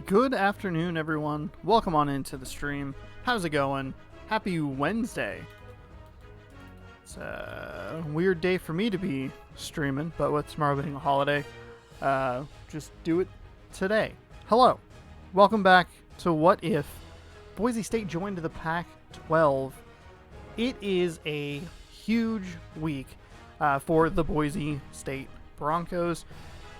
Good afternoon, everyone. Welcome on into the stream. How's it going? Happy Wednesday. It's a weird day for me to be streaming, but with tomorrow being a holiday, just do it today. Hello. Welcome back to What If. Boise State joined the Pac-12. It is a huge week for the Boise State Broncos.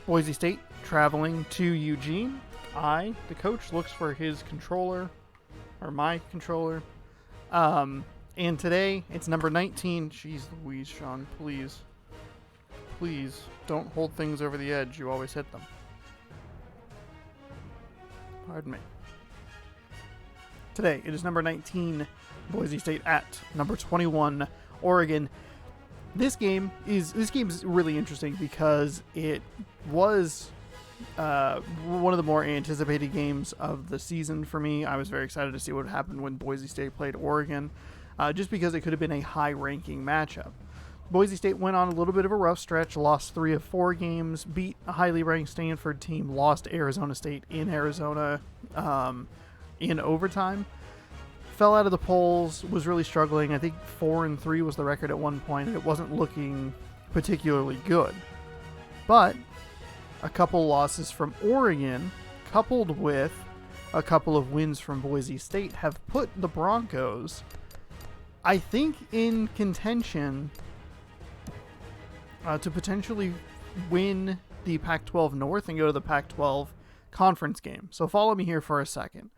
Boise State traveling to Eugene. The coach, looks for his controller, or my controller. And today, it's number 19. Jeez Louise, Sean, please. Please, don't hold things over the edge. You always hit them. Pardon me. Today, it is number 19, Boise State at number 21, Oregon. This game is really interesting because it was one of the more anticipated games of the season for me. I was very excited to see what happened when Boise State played Oregon, just because it could have been a high-ranking matchup. Boise State went on a little bit of a rough stretch, lost 3 of 4 games, beat a highly ranked Stanford team, lost Arizona State in Arizona in overtime. Fell out of the polls, was really struggling. I think 4-3 was the record at one point, and it wasn't looking particularly good. But a couple losses from Oregon, coupled with a couple of wins from Boise State, have put the Broncos, I think, in contention to potentially win the Pac-12 North and go to the Pac-12 conference game. So follow me here for a second.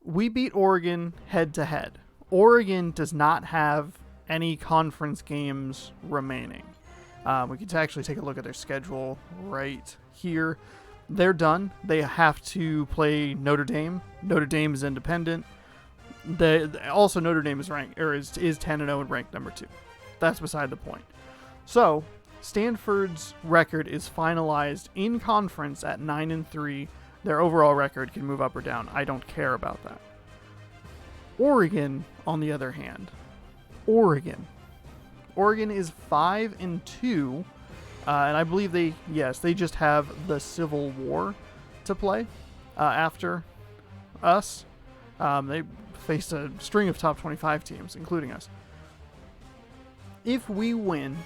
We beat Oregon head-to-head. Oregon does not have any conference games remaining. We could actually take a look at their schedule right here. They're done. They have to play Notre Dame. Notre Dame is independent. Also, Notre Dame is ranked, or is 10-0 and ranked number 2. That's beside the point. So, Stanford's record is finalized in conference at 9-3. Their overall record can move up or down. I don't care about that. Oregon, on the other hand, Oregon is 5-2, and I believe they just have the Civil War to play after us. They faced a string of top 25 teams, including us. If we win,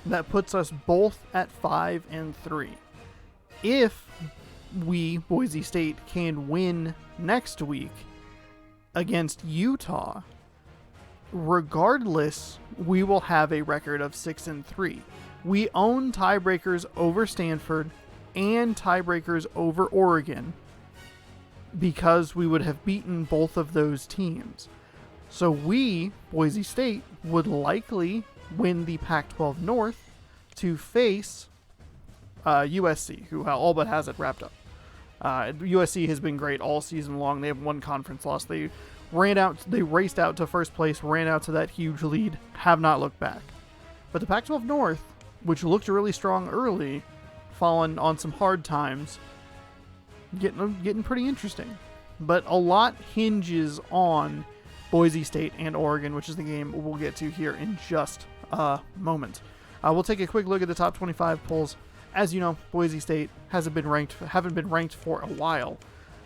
that puts us both at 5-3. If we, Boise State, can win next week against Utah, regardless, we will have a record of 6-3. We own tiebreakers over Stanford and tiebreakers over Oregon because we would have beaten both of those teams. So we, Boise State, would likely win the Pac-12 North to face USC, who all but has it wrapped up. USC has been great all season long. They have one conference loss. They raced out to first place, ran out to that huge lead, have not looked back. But the Pac-12 North, which looked really strong early, fallen on some hard times, getting pretty interesting. But a lot hinges on Boise State and Oregon, which is the game we'll get to here in just a moment. We'll take a quick look at the top 25 polls. As you know, Boise State haven't been ranked for a while,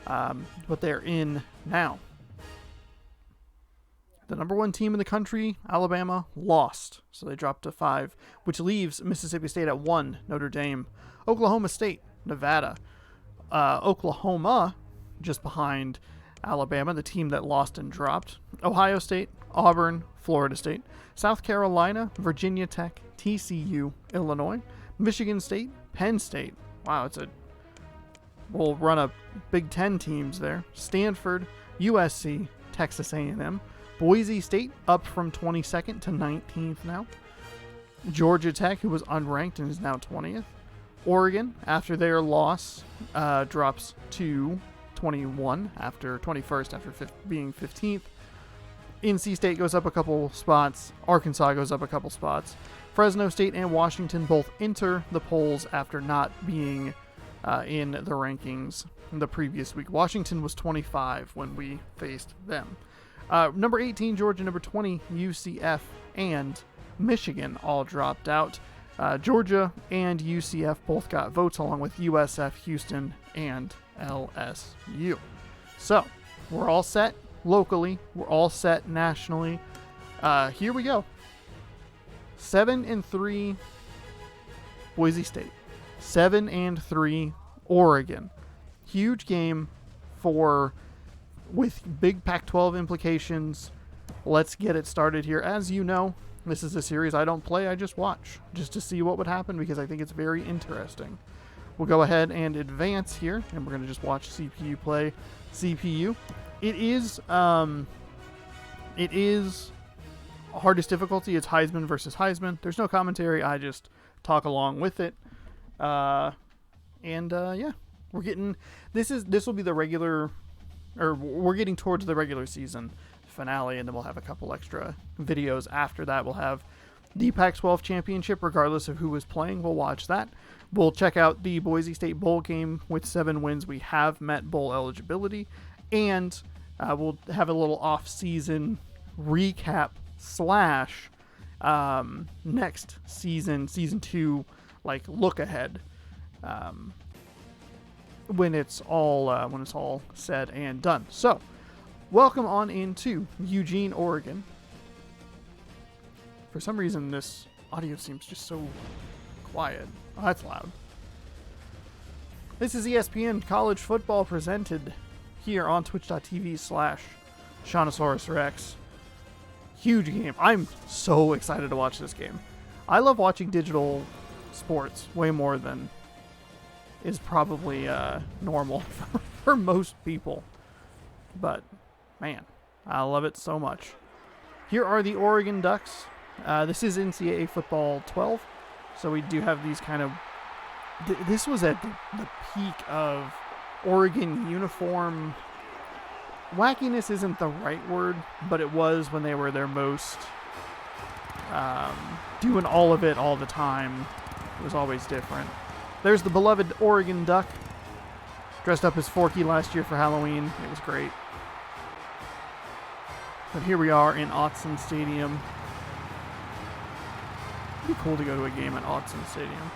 but they're in now. The number 1 team in the country, Alabama, lost, so they dropped to 5, which leaves Mississippi State at 1, Notre Dame, Oklahoma State, Nevada, Oklahoma just behind Alabama, the team that lost and dropped, Ohio State, Auburn, Florida State, South Carolina, Virginia Tech, TCU, Illinois, Michigan State, Penn State. Wow, we'll run up Big Ten teams there. Stanford, USC, Texas A&M, Boise State up from 22nd to 19th now. Georgia Tech, who was unranked and is now 20th. Oregon, after their loss, drops to 21 after 21st after being 15th. NC State goes up a couple spots. Arkansas goes up a couple spots. Fresno State and Washington both enter the polls after not being in the rankings the previous week. Washington was 25 when we faced them. Number 18, Georgia. Number 20, UCF. And Michigan all dropped out. Georgia and UCF both got votes, along with USF, Houston, and LSU. So we're all set locally. We're all set nationally. Here we go. 7-3 Boise State. 7-3 Oregon. Huge game with big Pac-12 implications. Let's get it started here. As you know, this is a series I don't play, I just watch, just to see what would happen, because I think it's very interesting. We'll go ahead and advance here, and we're going to just watch CPU play CPU. It is hardest difficulty. It's Heisman versus Heisman. There's no commentary. I just talk along with it. Yeah, we're getting, this will be the regular, or we're getting towards the regular season finale, and then we'll have a couple extra videos after that. We'll have the Pac-12 Championship, regardless of who was playing. We'll watch that. We'll check out the Boise State Bowl game. With 7 wins, we have met bowl eligibility, and we'll have a little off-season recap / next season 2, like look ahead, when it's all said and done. So welcome on into Eugene, Oregon. For some reason, this audio seems just so quiet. Oh, that's loud. This is ESPN College Football, presented here on twitch.tv/Shaunosaurus Huge game. I'm so excited to watch this game. I love watching digital sports way more than is probably normal for most people. But, man, I love it so much. Here are the Oregon Ducks. This is NCAA Football 12. So we do have these kind of... This was at the peak of Oregon uniform... Wackiness isn't the right word, but it was when they were their most doing all of it all the time. It was always different. There's the beloved Oregon Duck, dressed up as Forky last year for Halloween. It was great. But here we are in Autzen Stadium. It'd be cool to go to a game at Autzen Stadium.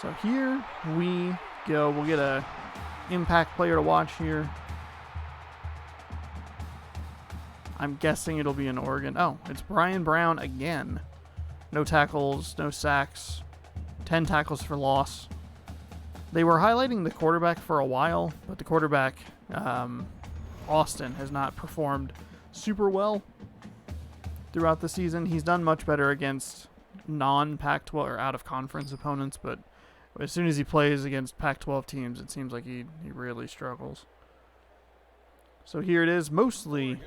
So here we go. We'll get a impact player to watch here. I'm guessing it'll be in Oregon. Oh, it's Brian Brown again. No tackles, no sacks, 10 tackles for loss. They were highlighting the quarterback for a while, but the quarterback, Austin, has not performed super well throughout the season. He's done much better against non-Pac-12 or out-of-conference opponents, but as soon as he plays against Pac-12 teams, it seems like he really struggles. So here it is, mostly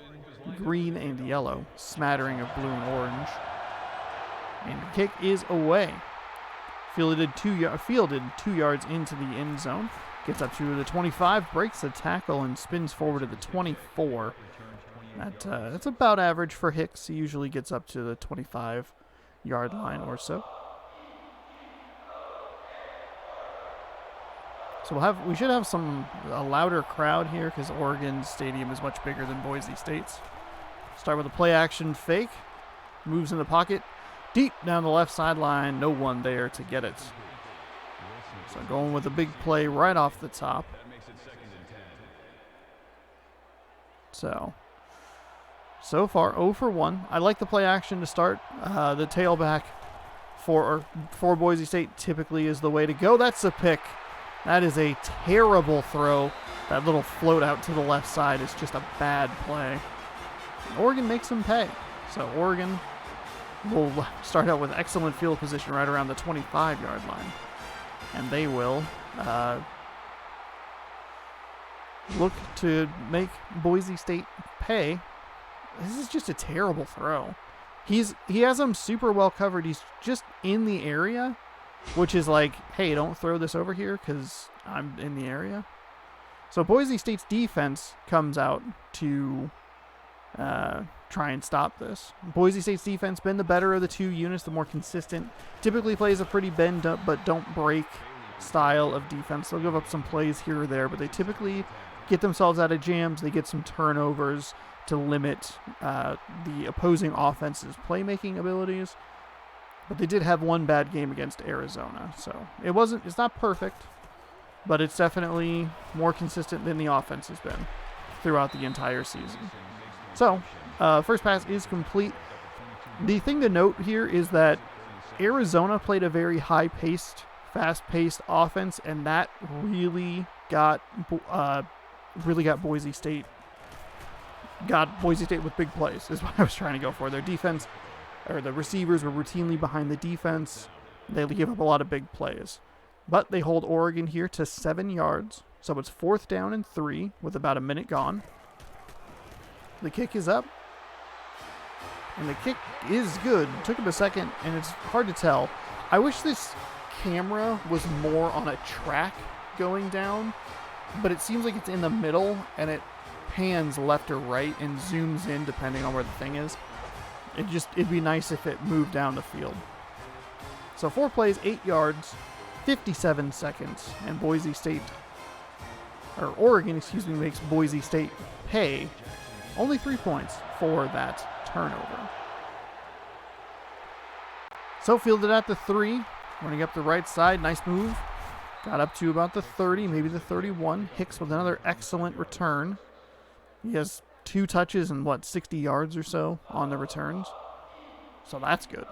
green and yellow, smattering of blue and orange. And the kick is away. Fielded 2 yards into the end zone. Gets up to the 25, breaks the tackle, and spins forward to the 24. That's about average for Hicks. He usually gets up to the 25-yard line or so. So we should have a louder crowd here, because Oregon Stadium is much bigger than Boise State's. Start with a play action fake. Moves in the pocket. Deep down the left sideline. No one there to get it. So going with a big play right off the top. So far 0 for 1. I like the play action to start. The tailback for Boise State typically is the way to go. That's a pick. That is a terrible throw. That little float out to the left side is just a bad play. Oregon makes them pay. So Oregon will start out with excellent field position right around the 25-yard line. And they will look to make Boise State pay. This is just a terrible throw. He has them super well covered. He's just in the area, which is like, hey, don't throw this over here because I'm in the area. So Boise State's defense comes out to try and stop this. Boise State's defense been the better of the two units, the more consistent. Typically plays a pretty bend up but don't break style of defense. They'll give up some plays here or there, but they typically get themselves out of jams. They get some turnovers to limit the opposing offense's playmaking abilities. But they did have one bad game against Arizona, so it's not perfect, but it's definitely more consistent than the offense has been throughout the entire season. So, first pass is complete. The thing to note here is that Arizona played a very high-paced, fast-paced offense, and that really got Boise State. Got Boise State with big plays, is what I was trying to go for. Their defense, or the receivers, were routinely behind the defense. They give up a lot of big plays. But they hold Oregon here to 7 yards, so it's 4th down and 3 with about a minute gone. The kick is up, and the kick is good. It took him a second, and it's hard to tell. I wish this camera was more on a track going down, but it seems like it's in the middle, and it pans left or right and zooms in depending on where the thing is. It'd be nice if it moved down the field. So 4 plays, 8 yards, 57 seconds, and Oregon, makes Boise State pay only 3 points for that turnover. So fielded at the 3, running up the right side, nice move. Got up to about the 30, maybe the 31. Hicks with another excellent return. He has 2 touches and 60 yards or so on the returns. So that's good.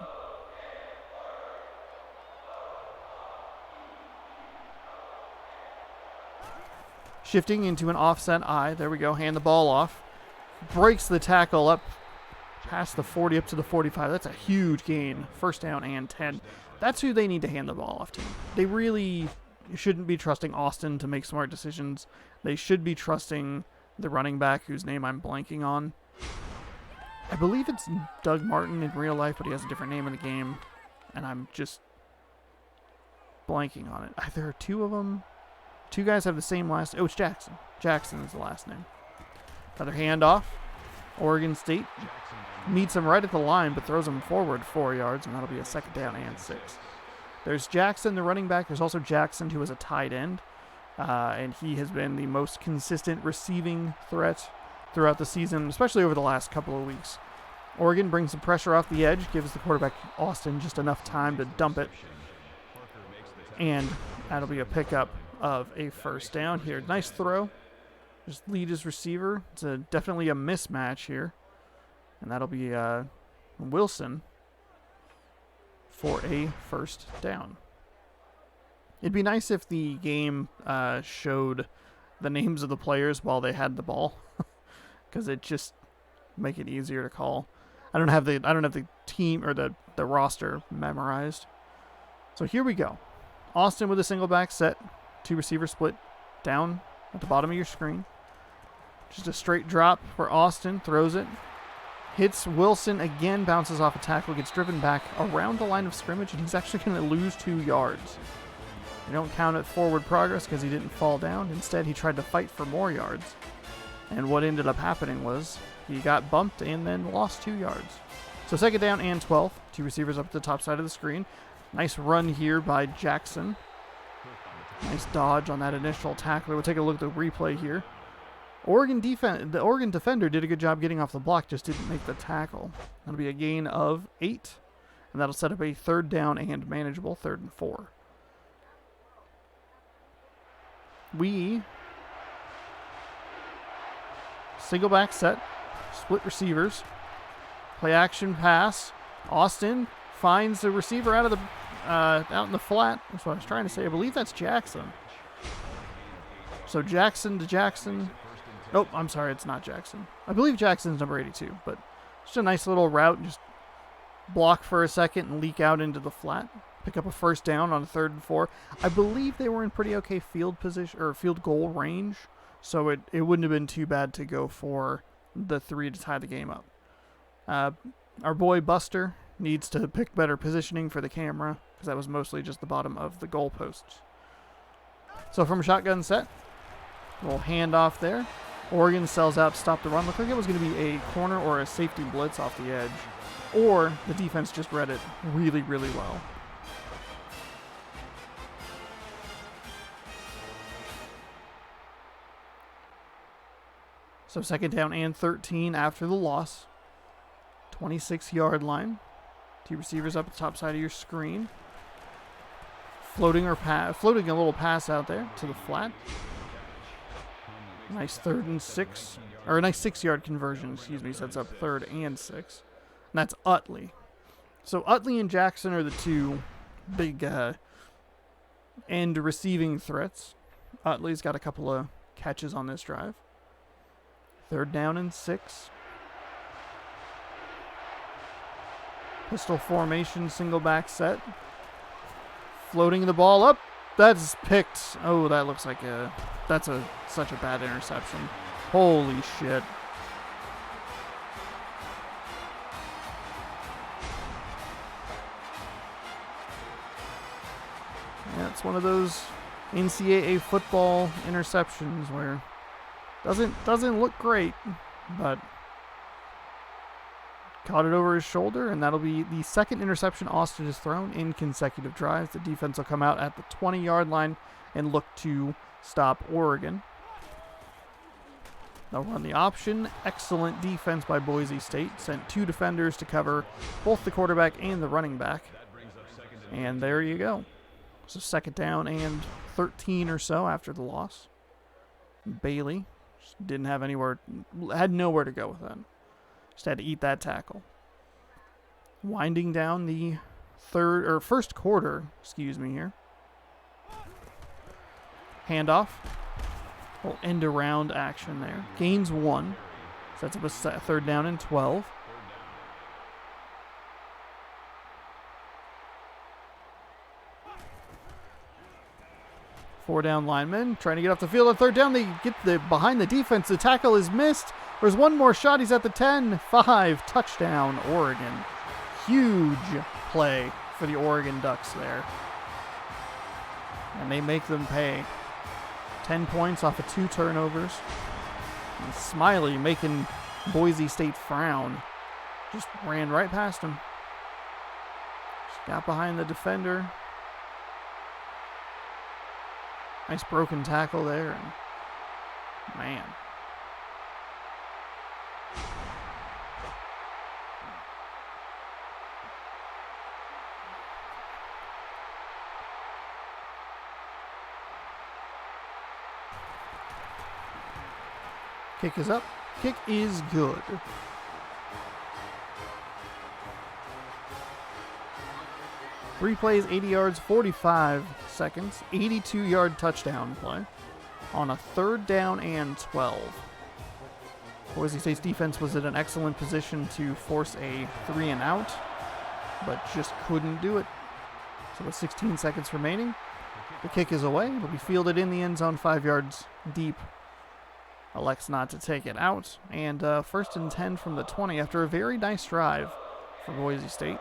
Shifting into an offset eye. There we go. Hand the ball off. Breaks the tackle up past the 40 up to the 45. That's a huge gain. 1st down and 10. That's who they need to hand the ball off to. They really shouldn't be trusting Austin to make smart decisions. They should be trusting the running back whose name I'm blanking on. I believe it's Doug Martin in real life, but he has a different name in the game, and I'm just blanking on it. There are 2 of them. 2 guys have the same last... Oh, it's Jackson. Jackson is the last name. Another handoff. Oregon State meets him right at the line, but throws him forward 4 yards, and that'll be a 2nd down and 6. There's Jackson, the running back. There's also Jackson, who is a tight end. And he has been the most consistent receiving threat throughout the season, especially over the last couple of weeks. Oregon brings some pressure off the edge, gives the quarterback Austin just enough time to dump it. And that'll be a pickup of a 1st down here. Nice throw. Just lead his receiver. It's definitely a mismatch here. And that'll be Wilson for a 1st down. It'd be nice if the game showed the names of the players while they had the ball, because it just make it easier to call. I don't have the team or the roster memorized. So here we go. Austin with a single back set, 2 receiver split down at the bottom of your screen. Just a straight drop for Austin, throws it, hits Wilson again, bounces off a tackle, gets driven back around the line of scrimmage, and he's actually going to lose 2 yards. You don't count it forward progress because he didn't fall down. Instead, he tried to fight for more yards. And what ended up happening was he got bumped and then lost 2 yards. So 2nd down and 12. 2 receivers up at the top side of the screen. Nice run here by Jackson. Nice dodge on that initial tackle. We'll take a look at the replay here. The Oregon defender did a good job getting off the block, just didn't make the tackle. That'll be a gain of 8. And that'll set up a 3rd down and manageable 3rd and 4. Single back set, split receivers, play action pass. Austin finds the receiver out in the flat. That's what I was trying to say. I believe that's Jackson. So Jackson to Jackson. Nope, I'm sorry, it's not Jackson. I believe Jackson's number 82, but just a nice little route. Just block for a second and leak out into the flat. Pick up a 1st down on a 3rd and 4. I believe they were in pretty okay field position or field goal range, so it wouldn't have been too bad to go for the 3 to tie the game up. Our boy Buster needs to pick better positioning for the camera because that was mostly just the bottom of the goalposts. So from a shotgun set, little handoff there. Oregon sells out to stop the run. Looked like it was going to be a corner or a safety blitz off the edge, or the defense just read it really, really well. So second down and 13 after the loss. 26-yard line. Two receivers up at the top side of your screen. Floating a little pass out there to the flat. Nice 3rd and 6. Or a nice 6-yard conversion, sets up 3rd and 6. And that's Utley. So Utley and Jackson are the two big end receiving threats. Utley's got a couple of catches on this drive. 3rd down and 6. Pistol formation, single back set. Floating the ball up. That's picked. Oh, that looks like such a bad interception. Holy shit. Yeah, it's one of those NCAA football interceptions where doesn't look great, but caught it over his shoulder, and that'll be the second interception Austin has thrown in consecutive drives. The defense will come out at the 20-yard line and look to stop Oregon. They'll run the option. Excellent defense by Boise State. Sent 2 defenders to cover both the quarterback and the running back. And there you go. So second down and 13 or so after the loss. Bailey just had nowhere to go with that. Just had to eat that tackle. Winding down the first quarter, here. Handoff. Little end around action there. Gains 1. Sets up a 3rd down and 12. Four down linemen trying to get off the field. On 3rd down, they get behind the defense. The tackle is missed. There's one more shot. He's at the 10. 5. Touchdown, Oregon. Huge play for the Oregon Ducks there. And they make them pay. 10 points off of 2 turnovers. And Smiley making Boise State frown. Just ran right past him. Just got behind the defender. Nice broken tackle there. And man. Kick is up. Kick is good. Three plays, 80 yards, 45 seconds, 82-yard touchdown play on a 3rd down and 12. Boise State's defense was in an excellent position to force a 3-and-out, but just couldn't do it. So with 16 seconds remaining, the kick is away. It'll be fielded in the end zone, 5 yards deep. Elects not to take it out. And 1st and 10 from the 20 after a very nice drive for Boise State.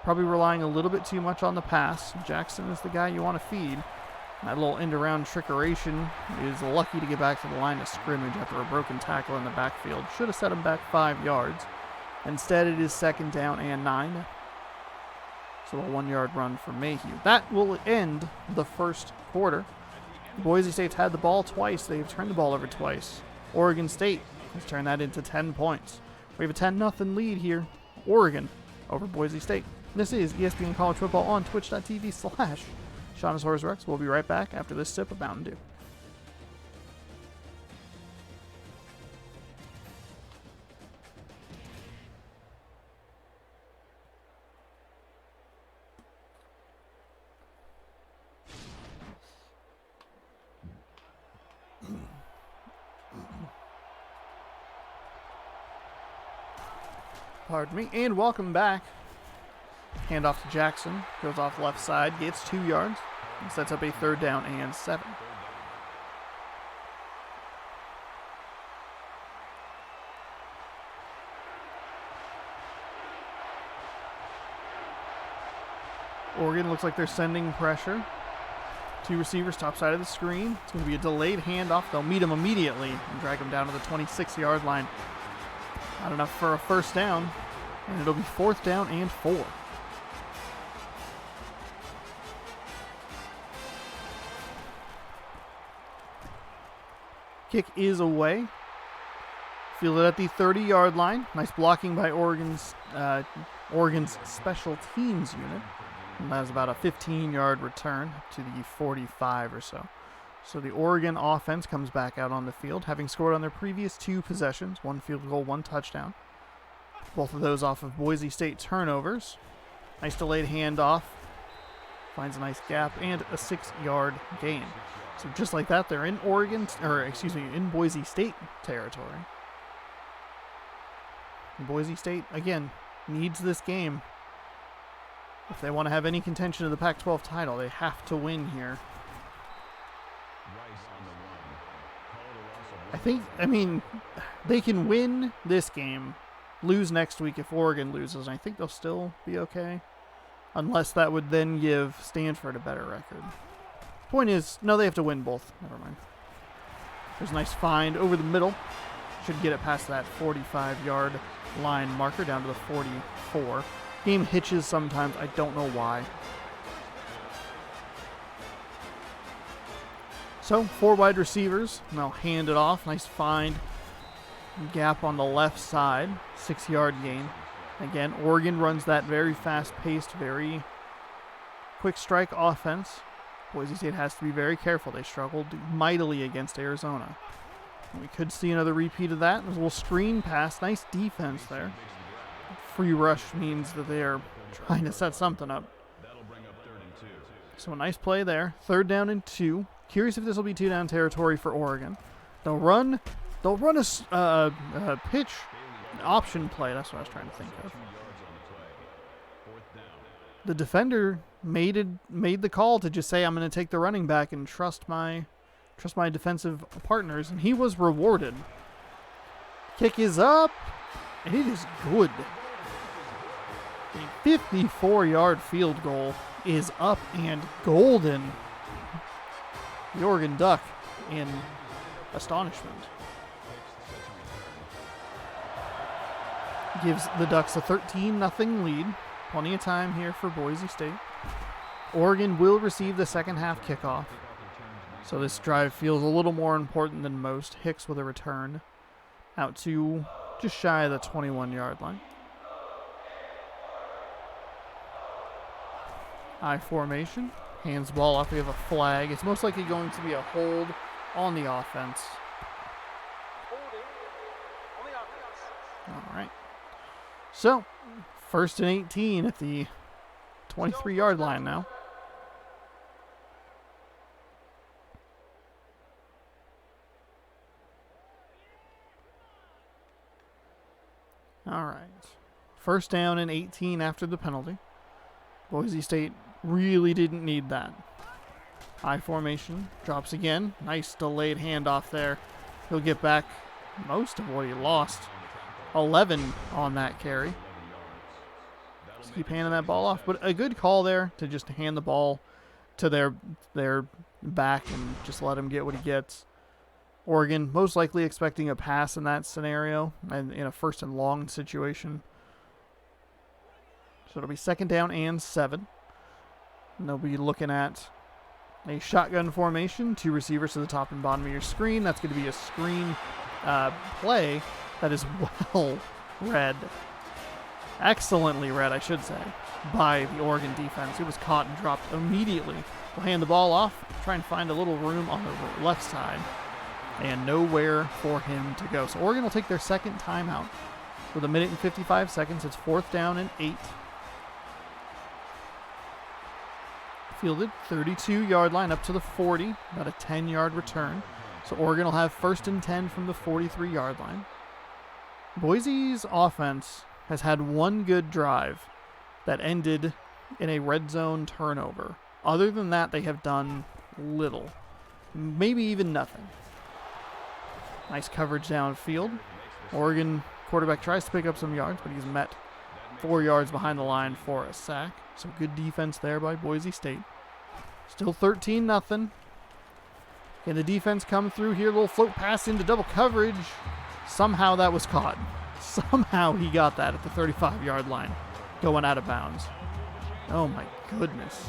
Probably relying a little bit too much on the pass. Jackson is the guy you want to feed. That little end-around trickeration is lucky to get back to the line of scrimmage after a broken tackle in the backfield. Should have set him back 5 yards. Instead, it is 2nd down and 9. So a 1-yard run for Mayhew. That will end the first quarter. Boise State's had the ball twice. They've turned the ball over twice. Oregon State has turned that into 10 points. We have a 10-0 lead here. Oregon over Boise State. This is ESPN College Football on twitch.tv/Shaunosaurus Rex. We'll be right back after this sip of Mountain Dew. Pardon me, and welcome back. Handoff to Jackson, goes off left side, gets 2 yards, and sets up a 3rd down and 7. Oregon looks like they're sending pressure. 2 receivers, top side of the screen. It's going to be a delayed handoff. They'll meet him immediately and drag him down to the 26-yard line. Not enough for a 1st down, and it'll be 4th down and 4. Kick is away. Fielded at the 30-yard line. Nice blocking by Oregon's special teams unit. And that was about a 15-yard return to the 45 or so. So the Oregon offense comes back out on the field, having scored on their previous 2 possessions, 1 field goal, 1 touchdown. Both of those off of Boise State turnovers. Nice delayed handoff. Finds a nice gap and a 6-yard gain. So just like that, they're in in Boise State territory. And Boise State, again, needs this game. If they want to have any contention of the Pac-12 title, they have to win here. I mean, they can win this game, lose next week if Oregon loses, and I think they'll still be okay. Unless that would then give Stanford a better record. Point is, no, they have to win both. Never mind. There's a nice find over the middle. Should get it past that 45-yard line marker down to the 44. Game hitches sometimes. I don't know why. So, 4 wide receivers. And they'll hand it off. Nice find. Gap on the left side. 6-yard gain. Again, Oregon runs that very fast-paced, very quick strike offense. Boise State has to be very careful. They struggled mightily against Arizona. And we could see another repeat of that. There's a little screen pass. Nice defense there. Free rush means that they are trying to set something up. So a nice play there. 3rd down and 2. Curious if this will be 2-down territory for Oregon. They'll run a pitch option play. That's what I was trying to think of. The defender made the call to just say, I'm going to take the running back and trust my defensive partners, and he was rewarded. Kick is up, and it is good. A 54-yard field goal is up and golden. The Oregon Duck in astonishment. Gives the Ducks a 13-0 lead. Plenty of time here for Boise State. Oregon will receive the second half kickoff. So this drive feels a little more important than most. Hicks with a return out to just shy of the 21-yard line. I formation. Hands the ball off. We have a flag. It's most likely going to be a hold on the offense. All right. So, 1st and 18 at the 23-yard line now. All right. 1st down and 18 after the penalty. Boise State really didn't need that. High formation. Drops again. Nice delayed handoff there. He'll get back most of what he lost. 11 on that carry. Just keep handing that ball off. But a good call there to just hand the ball to their back and just let him get what he gets. Oregon most likely expecting a pass in that scenario and in a 1st and long situation. So it'll be 2nd down and 7. And they'll be looking at a shotgun formation, 2 receivers to the top and bottom of your screen. That's going to be a screen play that is well read. Excellently read, I should say, by the Oregon defense. It was caught and dropped immediately. We'll hand the ball off, try and find a little room on the left side, and nowhere for him to go. So Oregon will take their 2nd timeout. With 1 minute and 55 seconds, it's 4th down and 8. Fielded, 32-yard line up to the 40, about a 10-yard return. So Oregon will have 1st and 10 from the 43-yard line. Boise's offense has had one good drive that ended in a red zone turnover. Other than that, they have done little. Maybe even nothing. Nice coverage downfield. Oregon quarterback tries to pick up some yards, but he's met 4 yards behind the line for a sack. So good defense there by Boise State. Still 13-0. Can the defense come through here? A little float pass into double coverage. Somehow that was caught. Somehow he got that at the 35-yard line, going out of bounds. Oh my goodness.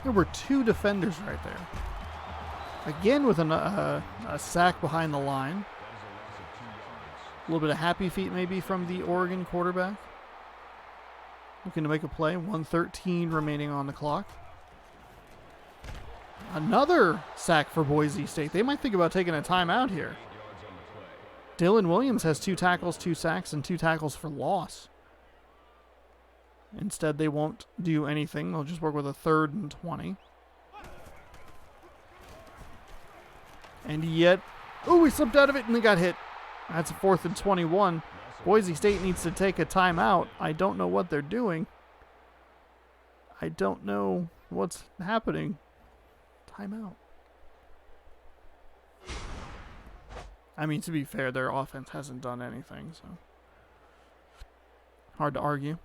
There were 2 defenders right there. Again with a sack behind the line. A little bit of happy feet maybe from the Oregon quarterback. Looking to make a play. 1:13 remaining on the clock. Another sack for Boise State. They might think about taking a timeout here. Dylan Williams has 2 tackles, 2 sacks, and 2 tackles for loss. Instead, they won't do anything. They'll just work with a 3rd and 20. And yet, he slipped out of it and they got hit. That's a 4th and 21. Boise State needs to take a timeout. I don't know what they're doing. I don't know what's happening. Timeout. I mean, to be fair, their offense hasn't done anything, so hard to argue.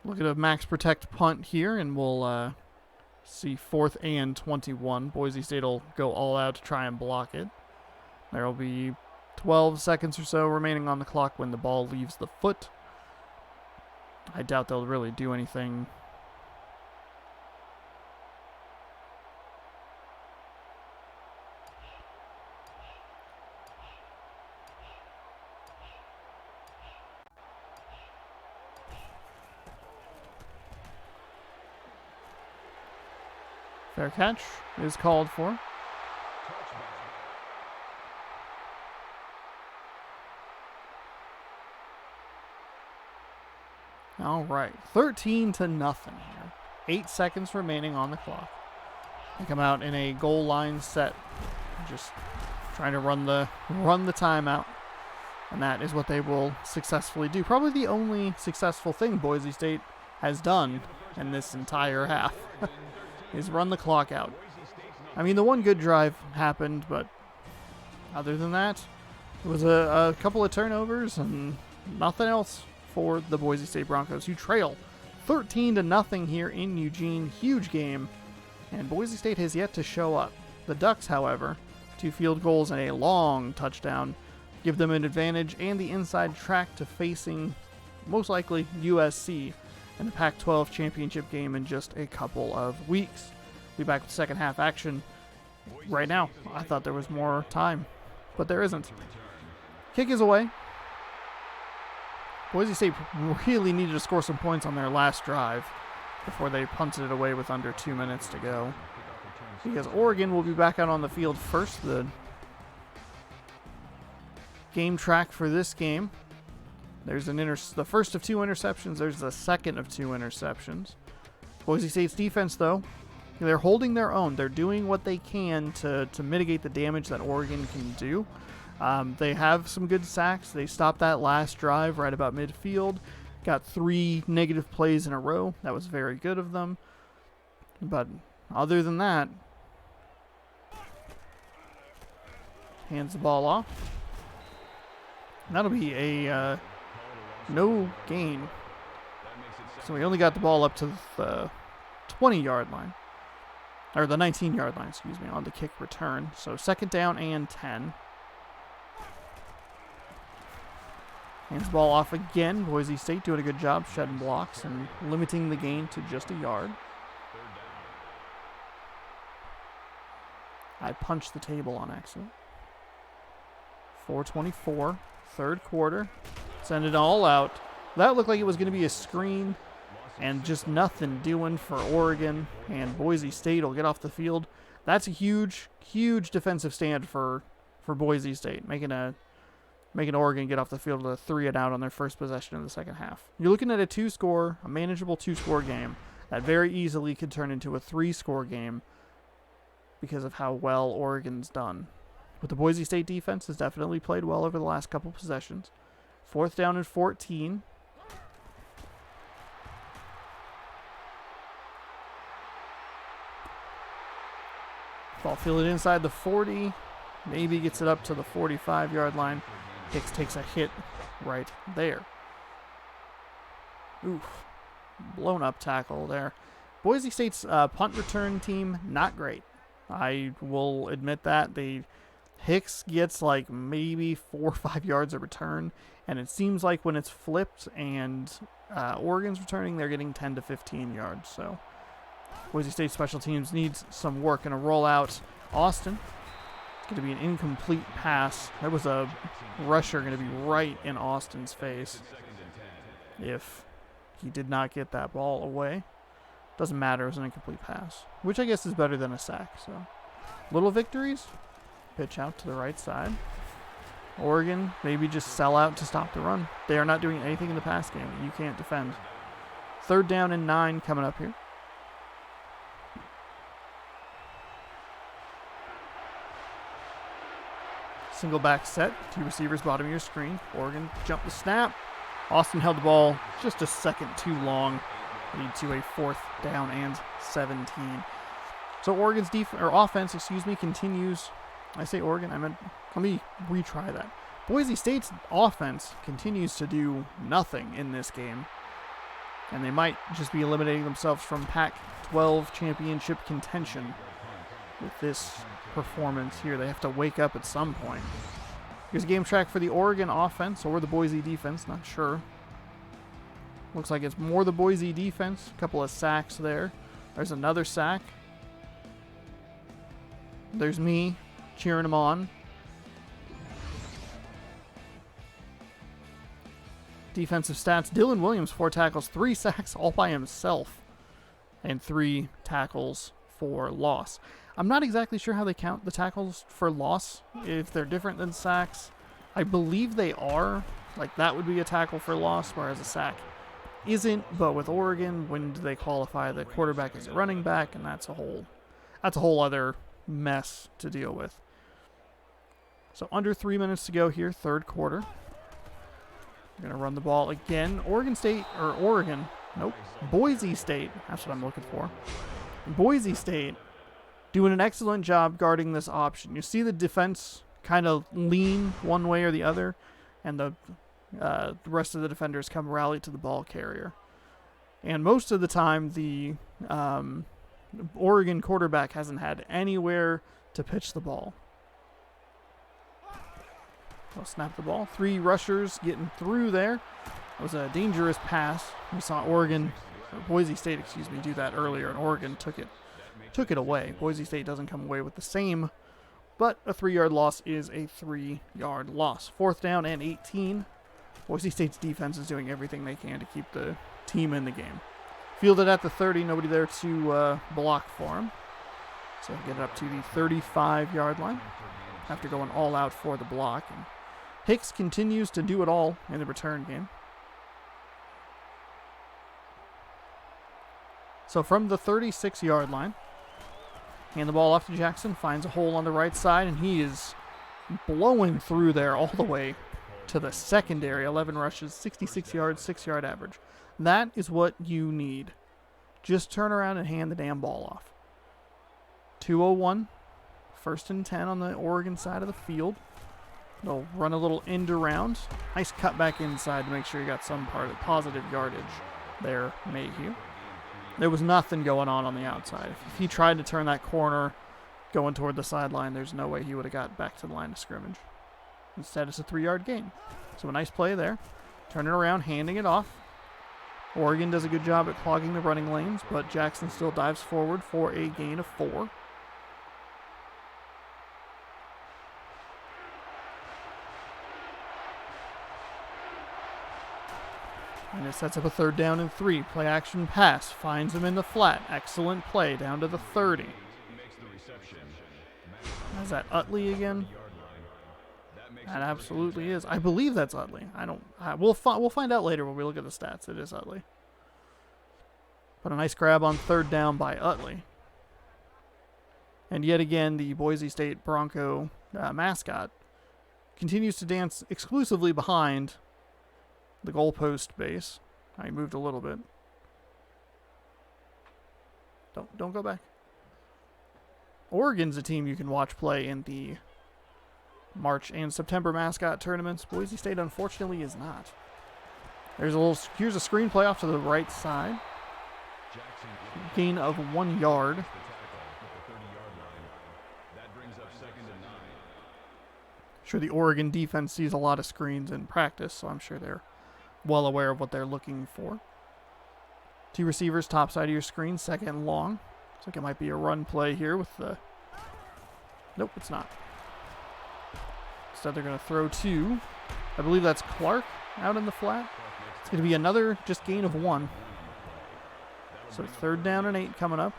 Look at a max protect punt here, and we'll see 4th and 21. Boise State will go all out to try and block it. There will be 12 seconds or so remaining on the clock when the ball leaves the foot. I doubt they'll really do anything. Fair catch is called for. All right, 13-0 here. 8 seconds remaining on the clock. They come out in a goal line set, just trying to run the timeout, and that is what they will successfully do. Probably the only successful thing Boise State has done in this entire half is run the clock out. I mean, the one good drive happened, but other than that, it was a couple of turnovers and nothing else for the Boise State Broncos, who trail 13-0 here in Eugene. Huge game, and Boise State has yet to show up. The Ducks, however, 2 field goals and a long touchdown give them an advantage and the inside track to facing, most likely, USC in the Pac-12 Championship game in just a couple of weeks. Be back with second half action right now. I thought there was more time, but there isn't. Kick is away. Boise State really needed to score some points on their last drive before they punted it away with under 2 minutes to go, because Oregon will be back out on the field first. The game track for this game, there's the first of 2 interceptions. There's the second of 2 interceptions. Boise State's defense, though, they're holding their own. They're doing what they can to mitigate the damage that Oregon can do. They have some good sacks. They stopped that last drive right about midfield. Got 3 negative plays in a row. That was very good of them. But other than that, hands the ball off. That'll be a no gain. So we only got the ball up to the 20-yard line. Or the 19-yard line, excuse me, on the kick return. So 2nd down and 10. Hands the ball off again. Boise State doing a good job shedding blocks and limiting the gain to just a yard. I punched the table on accident. 4:24, 3rd quarter. Send it all out. That looked like it was going to be a screen, and just nothing doing for Oregon, and Boise State will get off the field. That's a huge, huge defensive stand for Boise State, making Oregon get off the field with a 3-and-out on their first possession in the second half. You're looking at a manageable 2-score game that very easily could turn into a 3-score game because of how well Oregon's done. But the Boise State defense has definitely played well over the last couple possessions. 4th down and 14. Ball fielded inside the 40. Maybe gets it up to the 45-yard line. Hicks takes a hit right there. Oof. Blown up tackle there. Boise State's punt return team, not great. I will admit that. Hicks gets like maybe 4 or 5 yards of return, and it seems like when it's flipped and Oregon's returning, they're getting 10 to 15 yards. So Boise State special teams needs some work and a rollout. Austin. It's going to be an incomplete pass. There was a rusher going to be right in Austin's face if he did not get that ball away. Doesn't matter. It was an incomplete pass, which I guess is better than a sack. So, little victories. Pitch out to the right side. Oregon, maybe just sell out to stop the run. They are not doing anything in the pass game that you can't defend. 3rd down and 9 coming up here. Single back set. 2 receivers bottom of your screen. Oregon jumped the snap. Austin held the ball just a second too long. Lead to a 4th down and 17. So Oregon's offense, continues. I say Oregon, let me retry that. Boise State's offense continues to do nothing in this game. And they might just be eliminating themselves from Pac-12 Championship contention with this performance here. They have to wake up at some point. Here's a game track for the Oregon offense or the Boise defense, not sure. Looks like it's more the Boise defense. A couple of sacks there. There's another sack. There's me cheering him on. Defensive stats. Dylan Williams, 4 tackles, 3 sacks all by himself. And 3 tackles for loss. I'm not exactly sure how they count the tackles for loss, if they're different than sacks. I believe they are. Like, that would be a tackle for loss, whereas a sack isn't. But with Oregon, when do they qualify the quarterback as a running back? And that's a whole other mess to deal with. So under 3 minutes to go here, 3rd quarter. We're going to run the ball again. Boise State. That's what I'm looking for. Boise State doing an excellent job guarding this option. You see the defense kind of lean one way or the other, and the rest of the defenders come rally to the ball carrier. And most of the time, the Oregon quarterback hasn't had anywhere to pitch the ball. They'll snap the ball. 3 rushers getting through there. It was a dangerous pass. We saw Boise State, do that earlier, and Oregon took it away. Boise State doesn't come away with the same, but a 3-yard loss is a 3-yard loss. 4th down and 18. Boise State's defense is doing everything they can to keep the team in the game. Fielded at the 30, nobody there to block for him. So get it up to the 35-yard line after going all out for the block. And Hicks continues to do it all in the return game. So from the 36-yard line, hand the ball off to Jackson, finds a hole on the right side, and he is blowing through there all the way to the secondary. 11 rushes, 66 yards, 6-yard average. That is what you need. Just turn around and hand the damn ball off. 2:01, 1st and 10 on the Oregon side of the field. They'll run a little end around. Nice cut back inside to make sure you got some part of positive yardage there, Mayhew. There was nothing going on the outside. If he tried to turn that corner going toward the sideline, there's no way he would have got back to the line of scrimmage. Instead, it's a 3-yard gain. So a nice play there. Turning around, handing it off. Oregon does a good job at clogging the running lanes, but Jackson still dives forward for a gain of 4. And it sets up a 3rd down and 3. Play action pass. Finds him in the flat. Excellent play down to the 30. Is that Utley again? That absolutely is. I believe that's Utley. We'll find out later when we look at the stats. It is Utley. But a nice grab on 3rd down by Utley. And yet again, the Boise State Bronco mascot continues to dance exclusively behind the goalpost base. I moved a little bit. Don't go back. Oregon's a team you can watch play in the March and September mascot tournaments. Boise State, unfortunately, is not. Here's a screen play off to the right side. Gain of 1 yard. Sure, the Oregon defense sees a lot of screens in practice, so I'm sure they're well aware of what they're looking for. Two receivers, top side of your screen, second and long. Looks like it might be a run play here with the... Nope, it's not. Instead, they're going to throw to, I believe that's Clark out in the flat. It's going to be another just gain of 1. So 3rd down and 8 coming up.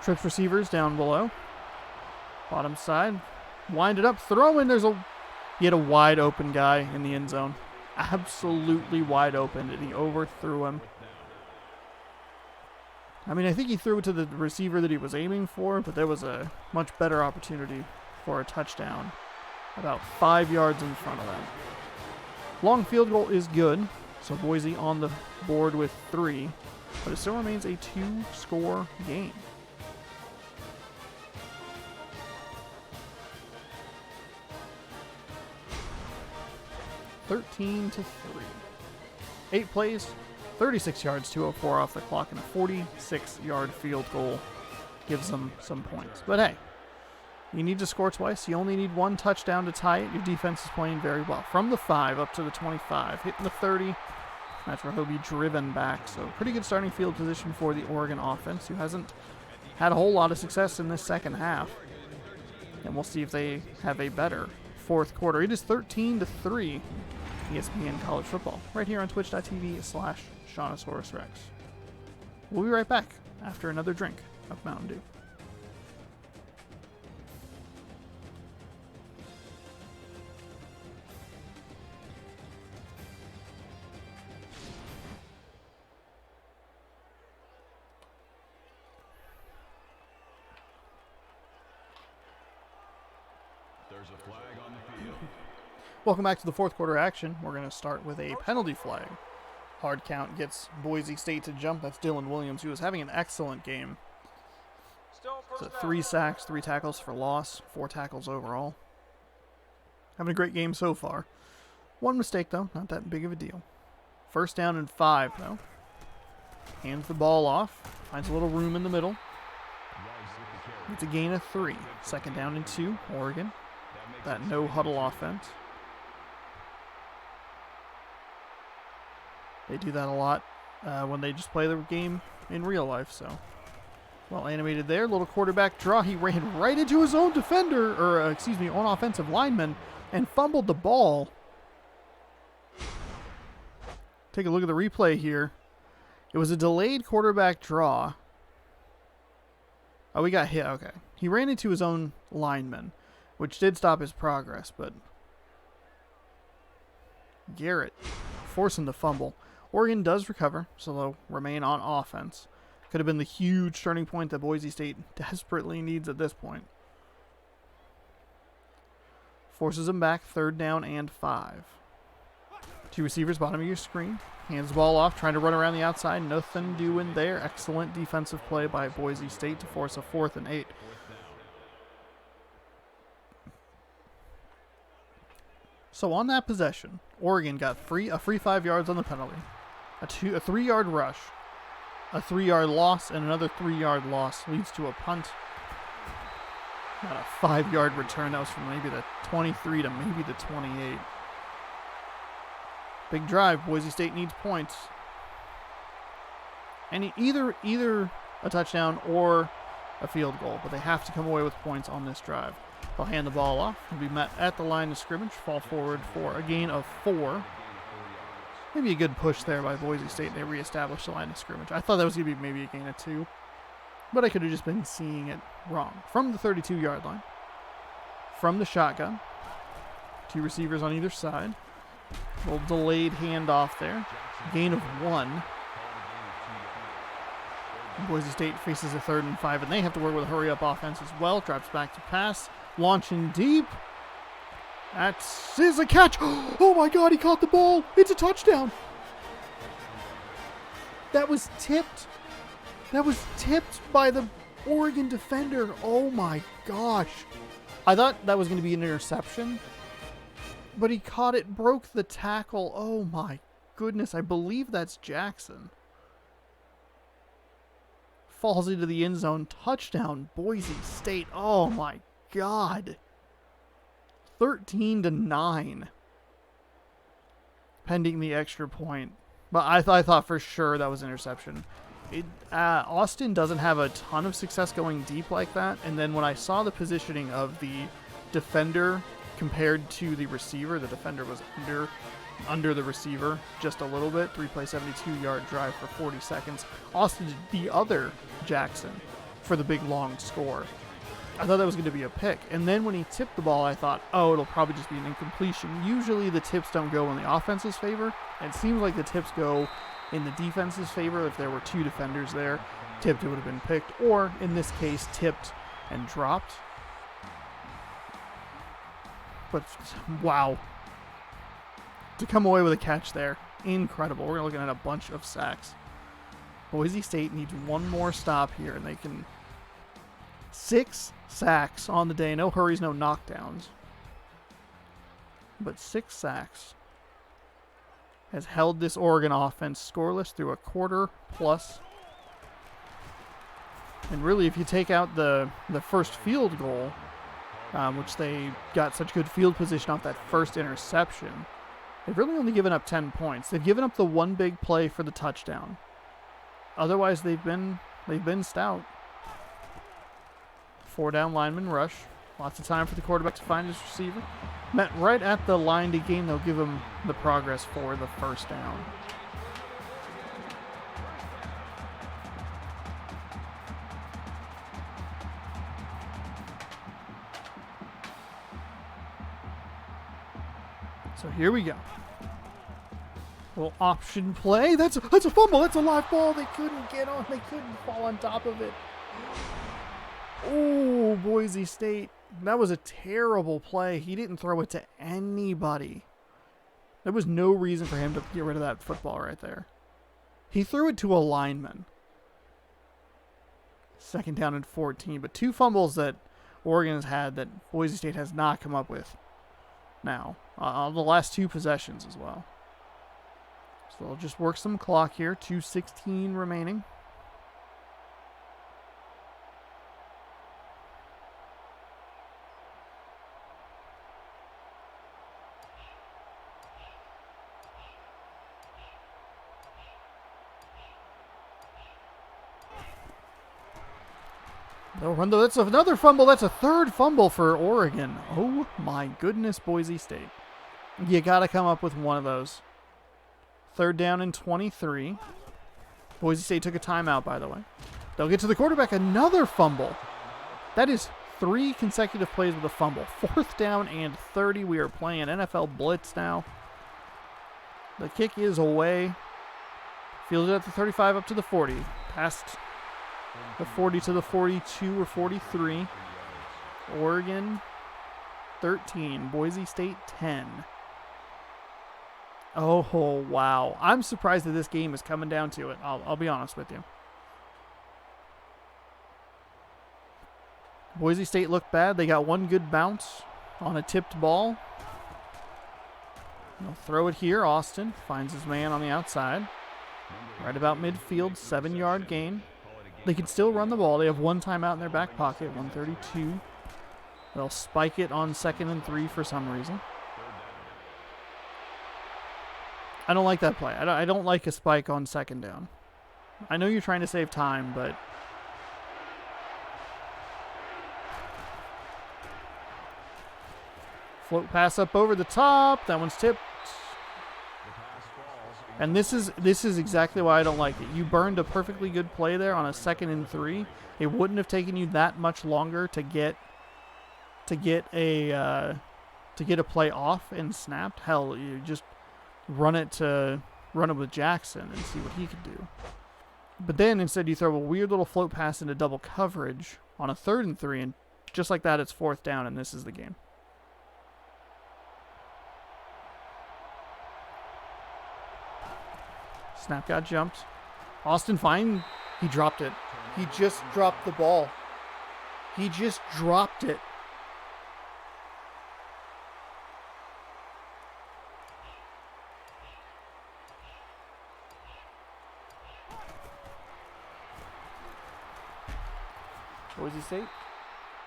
Trips receivers down below. Bottom side. Wind it up. Throwing. He had a wide open guy in the end zone. Absolutely wide open, and he overthrew him. I mean, I think he threw it to the receiver that he was aiming for, but there was a much better opportunity for a touchdown about 5 yards in front of them. Long field goal is good, so Boise on the board with 3, but it still remains a 2-score game. (13-3). 8 plays, 36 yards, 2:04 off the clock, and a 46-yard field goal gives them some points. But hey, you need to score twice. You only need 1 touchdown to tie it. Your defense is playing very well. From the 5 up to the 25, hitting the 30. That's where he'll be driven back. So pretty good starting field position for the Oregon offense, who hasn't had a whole lot of success in this second half. And we'll see if they have a better fourth quarter. It is 13-3. ESPN College Football, right here on twitch.tv/Shawnosaurus Rex. We'll be right back after another drink of Mountain Dew. There's a flag on the field. Welcome back to the fourth quarter action. We're going to start with a penalty flag. Hard count gets Boise State to jump. That's Dylan Williams, who was having an excellent game. So 3 sacks, 3 tackles for loss, 4 tackles overall. Having a great game so far. 1 mistake, though. Not that big of a deal. 1st down and 5, though. Hands the ball off. Finds a little room in the middle. It's a gain of 3. 2nd down and 2, Oregon. That no-huddle offense. They do that a lot when they just play the game in real life, so. Well animated there. Little quarterback draw. He ran right into his own defender, or own offensive lineman, and fumbled the ball. Take a look at the replay here. It was a delayed quarterback draw. Oh, we got hit. Okay. He ran into his own lineman, which did stop his progress, but Garrett forcing the fumble. Oregon does recover, so they'll remain on offense. Could have been the huge turning point that Boise State desperately needs at this point. Forces them back, 3rd down and 5. 2 receivers, bottom of your screen. Hands the ball off, trying to run around the outside. Nothing doing there. Excellent defensive play by Boise State to force a 4th and 8. So on that possession, Oregon got a free 5 yards on the penalty. A 3-yard rush, a 3-yard loss, and another 3-yard loss leads to a punt. Not a 5-yard return. That was from maybe the 23 to maybe the 28. Big drive. Boise State needs points. And either a touchdown or a field goal, but they have to come away with points on this drive. They'll hand the ball off. They'll be met at the line of scrimmage. Fall forward for a gain of 4. Maybe a good push there by Boise State. They reestablished the line of scrimmage. I thought that was going to be maybe a gain of 2. But I could have just been seeing it wrong. From the 32-yard line. From the shotgun. 2 receivers on either side. A little delayed handoff there. Gain of 1. Boise State faces a 3rd and 5, and they have to work with a hurry-up offense as well. Drops back to pass. Launching deep. That is a catch. Oh my God, he caught the ball. It's a touchdown. That was tipped. That was tipped by the Oregon defender. Oh my gosh. I thought that was going to be an interception, but he caught it, broke the tackle. Oh my goodness. I believe that's Jackson. Falls into the end zone. Touchdown, Boise State. Oh my God. 13-9. Pending the extra point. But I thought for sure that was interception. Austin doesn't have a ton of success going deep like that. And then when I saw the positioning of the defender compared to the receiver, the defender was under the receiver just a little bit. 3-play, 72-yard drive for 40 seconds. Austin did the other Jackson for the big long score. I thought that was going to be a pick. And then when he tipped the ball, I thought, oh, it'll probably just be an incompletion. Usually the tips don't go in the offense's favor. It seems like the tips go in the defense's favor. If there were two defenders there, tipped, it would have been picked. Or, in this case, tipped and dropped. But, wow. To come away with a catch there, incredible. We're looking at a bunch of sacks. Boise State needs one more stop here, and they can... 6 sacks on the day. No hurries, no knockdowns. But 6 sacks has held this Oregon offense scoreless through a quarter plus. And really, if you take out the first field goal, which they got such good field position off that first interception, they've really only given up 10 points. They've given up the one big play for the touchdown. Otherwise, they've been stout. 4-down lineman rush. Lots of time for the quarterback to find his receiver. Met right at the line to gain. They'll give him the progress for the first down. So here we go. Little option play. That's a fumble. That's a live ball. They couldn't get on. They couldn't fall on top of it. Oh, Boise State. That was a terrible play. He didn't throw it to anybody. There was no reason for him to get rid of that football right there. He threw it to a lineman. 2nd down and 14. But 2 fumbles that Oregon has had that Boise State has not come up with now. On the last 2 possessions as well. So they'll just work some clock here. 2:16 remaining. They'll run that's another fumble. That's a 3rd fumble for Oregon. Oh my goodness, Boise State. You got to come up with one of those. 3rd down and 23. Boise State took a timeout, by the way. They'll get to the quarterback. Another fumble. That is 3 consecutive plays with a fumble. 4th down and 30. We are playing NFL blitz now. The kick is away. Fielded at the 35 up to the 40. Past the 40 to the 42 or 43. Oregon 13. Boise State 10. Oh, wow. I'm surprised that this game is coming down to it. I'll be honest with you. Boise State looked bad. They got one good bounce on a tipped ball. They'll throw it here. Austin finds his man on the outside. Right about midfield. 7-yard gain. They can still run the ball. They have 1 timeout in their back pocket. 132. They'll spike it on 2nd and 3 for some reason. I don't like that play. I don't like a spike on 2nd down. I know you're trying to save time, but... Float pass up over the top. That one's tipped. And this is exactly why I don't like it. You burned a perfectly good play there on a 2nd and 3. It wouldn't have taken you that much longer to get a play off and snapped. Hell, you just run it with Jackson and see what he could do. But then instead you throw a weird little float pass into double coverage on a 3rd and 3, and just like that it's 4th down, and this is the game. Snap got jumped. Austin Fine, he dropped it. He just dropped the ball. He just dropped it. Boise State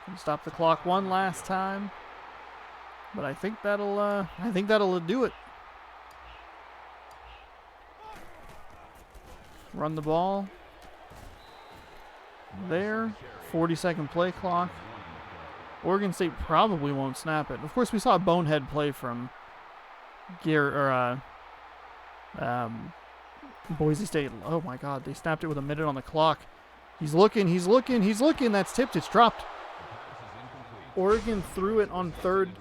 can stop the clock one last time. But I think that'll do it. Run the ball. There. 40-second play clock. Oregon State probably won't snap it. Of course, we saw a bonehead play from Boise State. Oh my God, they snapped it with a minute on the clock. He's looking. That's tipped. It's dropped. Oregon threw it on third.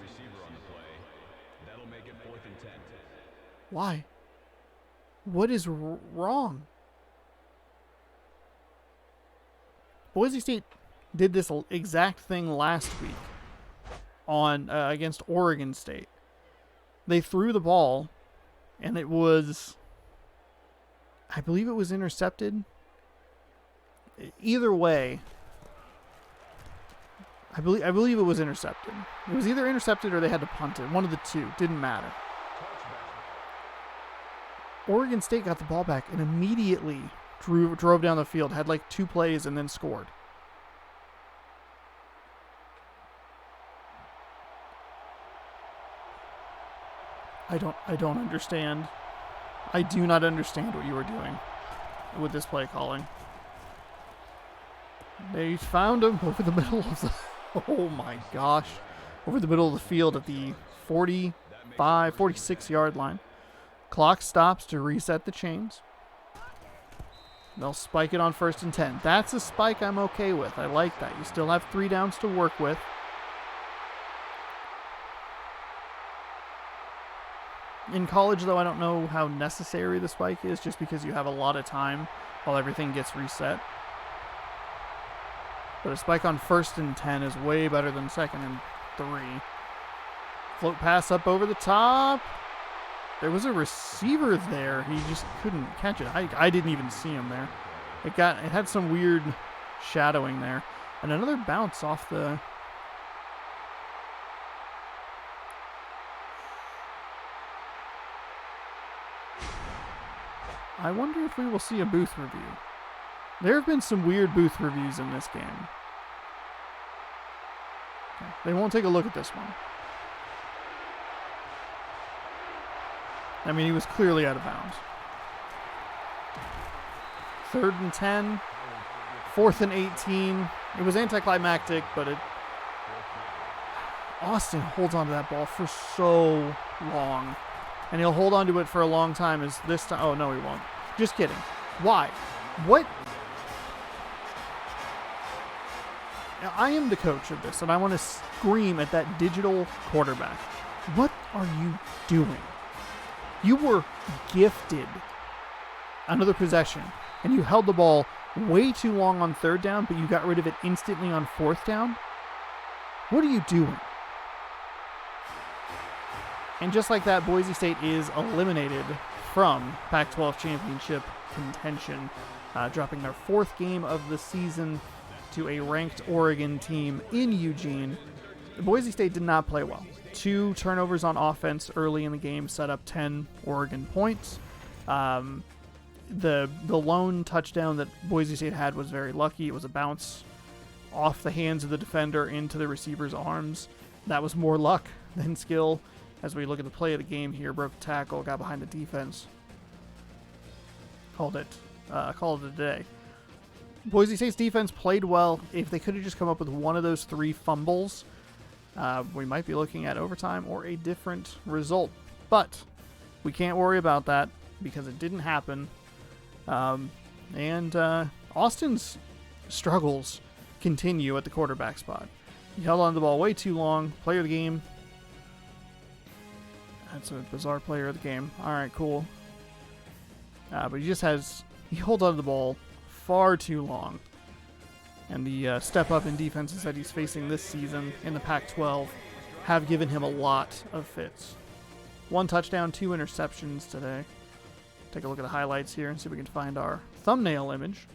Why? What is wrong? Boise State did this exact thing last week on against Oregon State. They threw the ball, and it was, I believe it was intercepted. Either way, I believe it was intercepted. It was either intercepted or they had to punt it. One of the two. Didn't matter. Oregon State got the ball back and immediately drove down the field, had like 2 plays, and then scored. I don't understand. I do not understand what you were doing with this play calling. They found him over the middle of the... Oh my gosh. Over the middle of the field at the 46-yard line. Clock stops to reset the chains. They'll spike it on 1st and 10. That's a spike I'm okay with. I like that. You still have 3 downs to work with. In college, though, I don't know how necessary the spike is, just because you have a lot of time while everything gets reset. But a spike on 1st and 10 is way better than 2nd and 3. Float pass up over the top. There was a receiver there. He just couldn't catch it. I didn't even see him there. It had some weird shadowing there. And another bounce off the... I wonder if we will see a booth review. There have been some weird booth reviews in this game. Okay. They won't take a look at this one. I mean, he was clearly out of bounds. 3rd and 10. 4th and 18. It was anticlimactic, but Austin holds on to that ball for so long. And he'll hold on to it for a long time as this time. Oh, no, he won't. Just kidding. Why? What? Now, I am the coach of this, and I want to scream at that digital quarterback. What are you doing? You were gifted another possession, and you held the ball way too long on 3rd down, but you got rid of it instantly on 4th down? What are you doing? And just like that, Boise State is eliminated from Pac-12 Championship contention, dropping their 4th game of the season to a ranked Oregon team in Eugene. Boise State did not play well. 2 turnovers on offense early in the game set up 10 Oregon points. The lone touchdown that Boise State had was very lucky. It was a bounce off the hands of the defender into the receiver's arms. That was more luck than skill. As we look at the play of the game here, broke the tackle, got behind the defense. Called it a day. Boise State's defense played well. If they could have just come up with one of those 3 fumbles, we might be looking at overtime or a different result. But we can't worry about that because it didn't happen. Austin's struggles continue at the quarterback spot. He held on to the ball way too long. Player of the game. That's a bizarre player of the game. All right, cool. But he holds on to the ball far too long. And the step up in defenses that he's facing this season in the Pac-12 have given him a lot of fits. 1 touchdown, 2 interceptions today. Take a look at the highlights here and see if we can find our thumbnail image.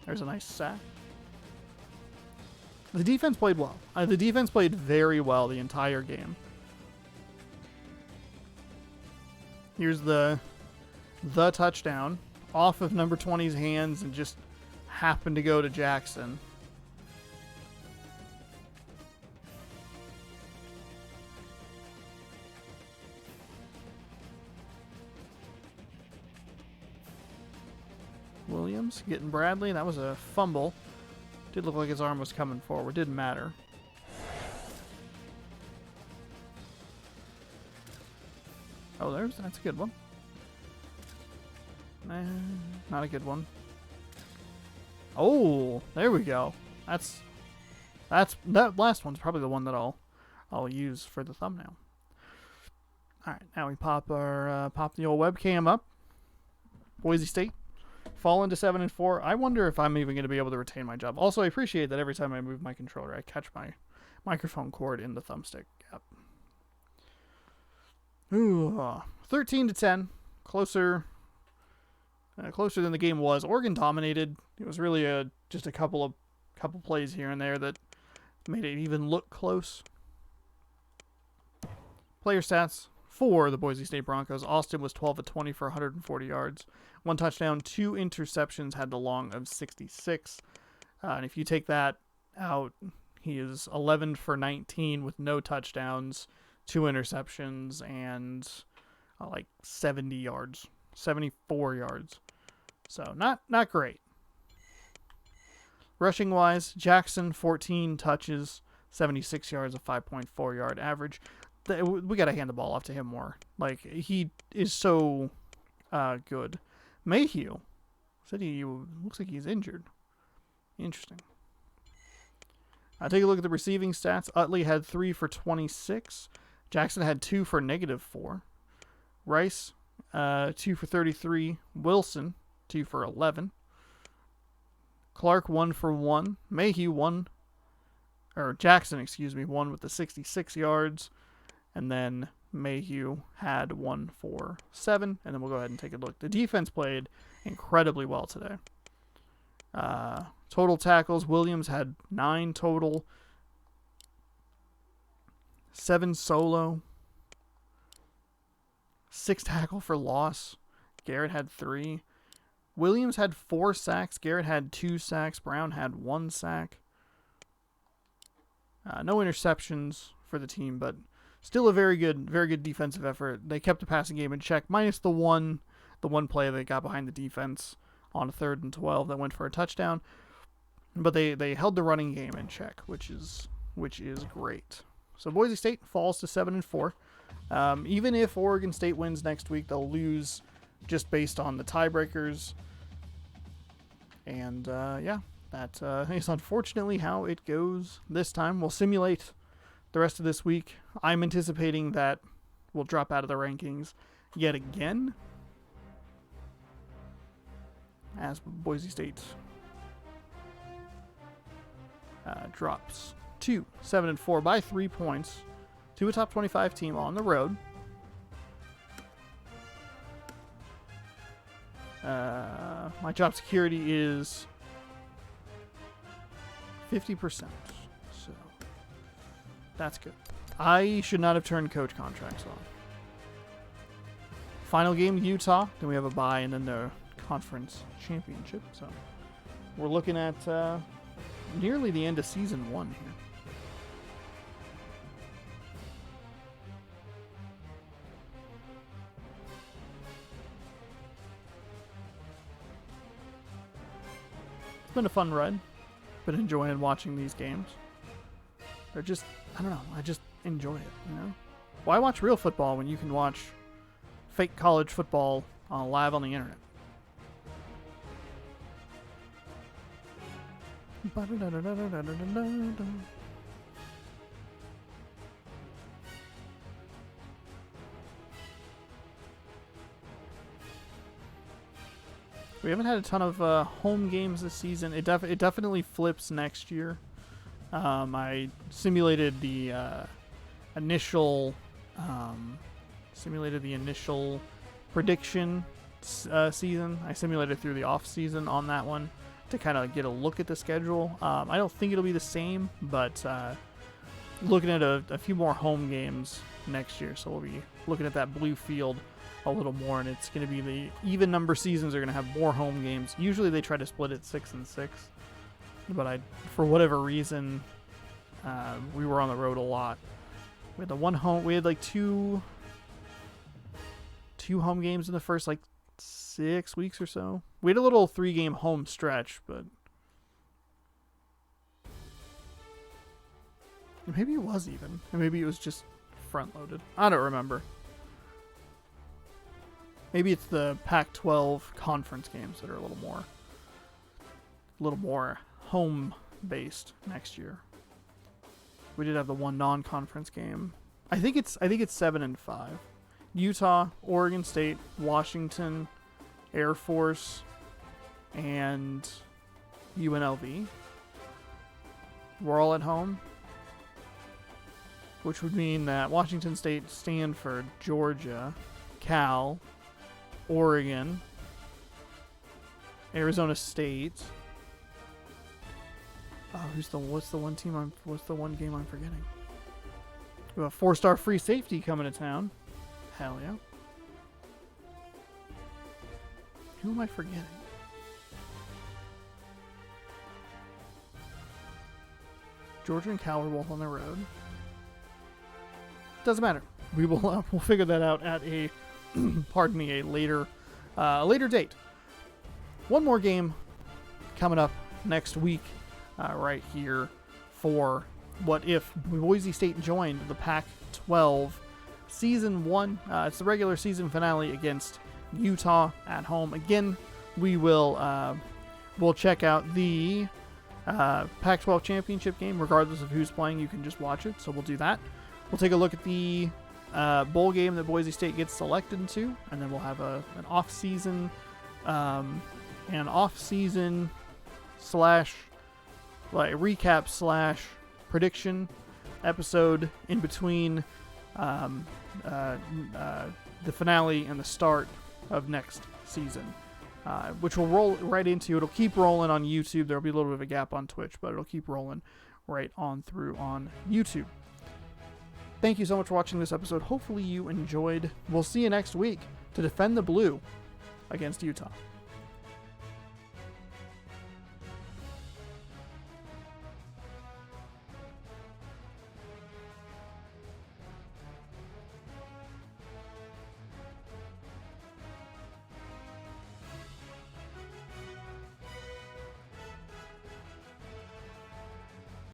There's a nice sack. The defense played well. The defense played very well the entire game. Here's the touchdown off of number 20's hands and just happened to go to Jackson. Williams getting Bradley. That was a fumble. Did look like his arm was coming forward. Didn't matter. Oh, that's a good one. Not a good one. Oh, there we go. That last one's probably the one that I'll use for the thumbnail. All right, now we pop the old webcam up. Boise State fallen to 7-4. I wonder if I'm even going to be able to retain my job. Also, I appreciate that every time I move my controller, I catch my microphone cord in the thumbstick. Yep. Ooh, 13-10, closer than the game was. Oregon dominated. It was really just a couple plays here and there that made it even look close. Player stats for the Boise State Broncos: Austin was 12 of 20 for 140 yards, 1 touchdown, 2 interceptions, had the long of 66. And if you take that out, he is 11 for 19 with no touchdowns, 2 interceptions, and like 70 yards, 74 yards. So not great. Rushing wise, Jackson 14 touches, 76 yards, a 5.4 yard average. We got to hand the ball off to him more. Like, he is so good. Mayhew said he looks like he's injured. Interesting. Take a look at the receiving stats. Utley had 3 for 26. Jackson had 2 for -4. Rice, 2 for 33. Wilson, 2 for 11. Clark, 1 for 1. Mayhew, Jackson, 1 with the 66 yards. And then Mayhew had 1 for 7. And then we'll go ahead and take a look. The defense played incredibly well today. Total tackles, Williams had 9 total. 7 solo. 6 tackle for loss. Garrett had 3. Williams had 4 sacks. Garrett had 2 sacks. Brown had 1 sack. No interceptions for the team, but still a very good defensive effort. They kept the passing game in check, minus the one play they got behind the defense on 3rd and 12 that went for a touchdown. But they held the running game in check, which is great. So Boise State falls to 7-4. Even if Oregon State wins next week, they'll lose just based on the tiebreakers. And that is unfortunately how it goes this time. We'll simulate the rest of this week. I'm anticipating that we'll drop out of the rankings yet again, as Boise State drops to 7-4 by 3 points to a top 25 team on the road. My job security is 50%, so that's good. I should not have turned coach contracts on. Final game, Utah. Then we have a bye, and then the conference championship. So we're looking at nearly the end of season 1 here. It's been a fun ride. Been enjoying watching these games. They're just, I don't know, I just enjoy it, you know? Why watch real football when you can watch fake college football live on the internet? We haven't had a ton of home games this season. It definitely flips next year. I simulated the initial prediction season. I simulated through the off season on that one to kind of get a look at the schedule. I don't think it'll be the same, but looking at a few more home games next year, so we'll be looking at that blue field a little more, and it's going to be the even number seasons are going to have more home games. Usually they try to split it 6 and 6, but for whatever reason, we were on the road a lot. We had we had like two home games in the first like 6 weeks or so. We had a little 3-game home stretch, but maybe it was even. Or maybe it was just front loaded. I don't remember. Maybe it's the Pac-12 conference games that are a little more home based next year. We did have the one non-conference game. I think it's 7 and 5. Utah, Oregon State, Washington, Air Force, and UNLV. We're all at home, which would mean that Washington State, Stanford, Georgia, Cal, Oregon, Arizona State. Oh, what's the one game I'm forgetting? We have a 4-star free safety coming to town. Hell yeah. Who am I forgetting? Georgia and Cal are both on the road. Doesn't matter. We'll figure that out at a a later date. One more game coming up next week, right here for what if Boise State joined the Pac-12 Season 1. It's the regular season finale against Utah at home. Again, we'll check out the Pac-12 Championship game, regardless of who's playing. You can just watch it, so we'll do that. We'll take a look at the bowl game that Boise State gets selected into, and then we'll have an off-season slash like recap slash prediction episode in between the finale and the start of next season, which will roll right into. It'll keep rolling on YouTube. There'll be a little bit of a gap on Twitch, but it'll keep rolling right on through on YouTube. Thank you so much for watching this episode. Hopefully you enjoyed. We'll see you next week to defend the blue against Utah.